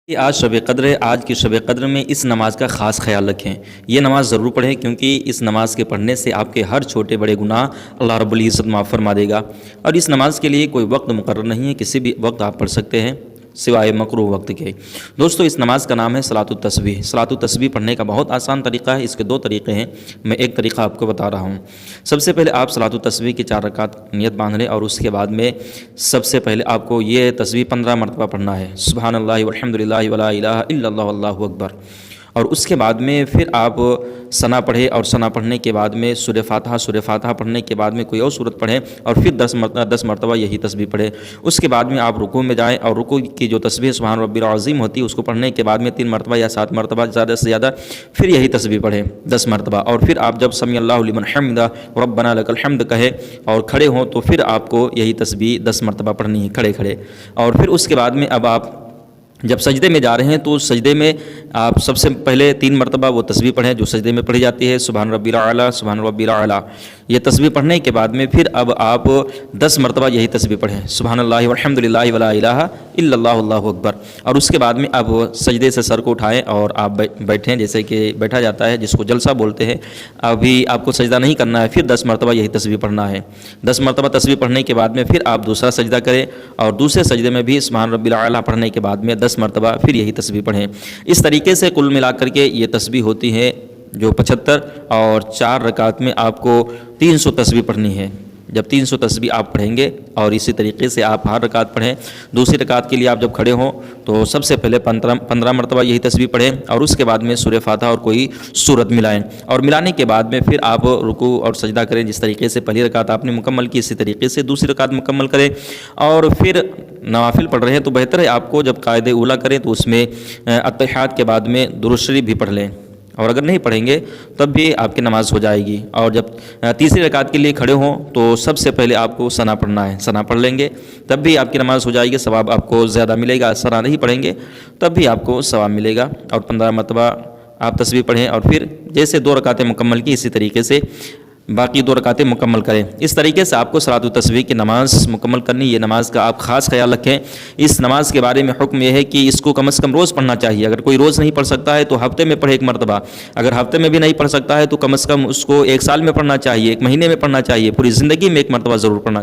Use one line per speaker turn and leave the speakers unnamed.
کہ آج شب قدر ہے، آج کی شب قدر میں اس نماز کا خاص خیال رکھیں۔ یہ نماز ضرور پڑھیں کیونکہ اس نماز کے پڑھنے سے آپ کے ہر چھوٹے بڑے گناہ اللہ رب العزت معاف فرما دے گا۔ اور اس نماز کے لیے کوئی وقت مقرر نہیں ہے، کسی بھی وقت آپ پڑھ سکتے ہیں سوائے مکروہ وقت کے۔ دوستو، اس نماز کا نام ہے صلاۃ التسبیح۔ صلاۃ التسبیح پڑھنے کا بہت آسان طریقہ ہے، اس کے دو طریقے ہیں، میں ایک طریقہ آپ کو بتا رہا ہوں۔ سب سے پہلے آپ صلاۃ التسبیح کی 4 رکعت نیت باندھ لیں، اور اس کے بعد میں سب سے پہلے آپ کو یہ تسبیح 15 مرتبہ پڑھنا ہے، سبحان اللہ والحمد للہ ولا الہ الا اللہ واللہ اکبر۔ اور اس کے بعد میں پھر آپ ثنا پڑھیں، اور ثنا پڑھنے کے بعد میں سورہ فاتحہ پڑھنے کے بعد میں کوئی اور سورت پڑھیں، اور پھر 10 مرتبہ یہی تسبیح پڑھیں۔ اس کے بعد میں آپ رکوع میں جائیں، اور رکوع کی جو تسبیح سبحان ربی العظیم ہوتی ہے اس کو پڑھنے کے بعد میں 3 مرتبہ یا 7 مرتبہ زیادہ سے زیادہ پھر یہی تسبیح پڑھیں 10 مرتبہ، اور پھر آپ جب سمیع اللہ لمن حمدہ ربنا لک الحمد کہیں اور کھڑے ہوں تو پھر آپ کو یہی تسبیح 10 مرتبہ پڑھنی ہے کھڑے۔ اور پھر اس کے بعد میں اب آپ جب سجدے میں جا رہے ہیں تو سجدے میں آپ سب سے پہلے 3 مرتبہ وہ تسبیح پڑھیں جو سجدے میں پڑھی جاتی ہے، سبحان ربی الاعلیٰ سبحان ربی الاعلیٰ۔ یہ تسبیح پڑھنے کے بعد میں پھر اب آپ 10 مرتبہ یہی تسبیح پڑھیں، سبحان اللہ والحمد للہ ولا الہ الا اللہ واللہ اکبر۔ اور اس کے بعد میں اب سجدے سے سر کو اٹھائیں اور آپ بیٹھیں، جیسے کہ بیٹھا جاتا ہے جس کو جلسہ بولتے ہیں۔ ابھی آپ کو سجدہ نہیں کرنا ہے، پھر 10 مرتبہ یہی تسبیح پڑھنا ہے۔ 10 مرتبہ تسبیح پڑھنے کے بعد میں پھر آپ دوسرا سجدہ کریں، اور دوسرے سجدے میں بھی سبحان ربی الاعلیٰ پڑھنے کے بعد میں 10 مرتبہ پھر یہی تسبیح پڑھیں۔ اس طریقے سے کل ملا کر کے یہ تسبیح ہوتی ہے جو 75، اور 4 رکعت میں آپ کو 300 تسبیح پڑھنی ہے۔ جب 300 تسبیح آپ پڑھیں گے، اور اسی طریقے سے آپ ہر رکعت پڑھیں، دوسری رکعت کے لیے آپ جب کھڑے ہوں تو سب سے پہلے 15 مرتبہ یہی تسبیح پڑھیں، اور اس کے بعد میں سورہ فاتحہ اور کوئی سورت ملائیں، اور ملانے کے بعد میں پھر آپ رکوع اور سجدہ کریں۔ جس طریقے سے پہلی رکعت آپ نے مکمل کی، اسی طریقے سے دوسری رکعت مکمل کریں۔ اور پھر نوافل پڑھ رہے ہیں تو بہتر ہے آپ کو جب قاعدہ اولیٰ کریں تو اس میں اتحیات کے بعد میں درود شریف بھی پڑھ لیں، اور اگر نہیں پڑھیں گے تب بھی آپ کی نماز ہو جائے گی۔ اور جب تیسری رکعت کے لیے کھڑے ہوں تو سب سے پہلے آپ کو ثنا پڑھنا ہے، ثنا پڑھ لیں گے تب بھی آپ کی نماز ہو جائے گی، ثواب آپ کو زیادہ ملے گا۔ ثنا نہیں پڑھیں گے تب بھی آپ کو ثواب ملے گا۔ اور 15 مرتبہ آپ تسبیح پڑھیں، اور پھر جیسے 2 رکعتیں مکمل کی اسی طریقے سے باقی 2 رکعتیں مکمل کریں۔ اس طریقے سے آپ کو صلاۃ التسبیح کی نماز مکمل کرنی۔ یہ نماز کا آپ خاص خیال رکھیں۔ اس نماز کے بارے میں حکم یہ ہے کہ اس کو کم از کم روز پڑھنا چاہیے۔ اگر کوئی روز نہیں پڑھ سکتا ہے تو ہفتے میں پڑھے 1 مرتبہ، اگر ہفتے میں بھی نہیں پڑھ سکتا ہے تو کم از کم اس کو 1 سال میں پڑھنا چاہیے، 1 مہینے میں پڑھنا چاہیے، پوری زندگی میں 1 مرتبہ ضرور پڑھنا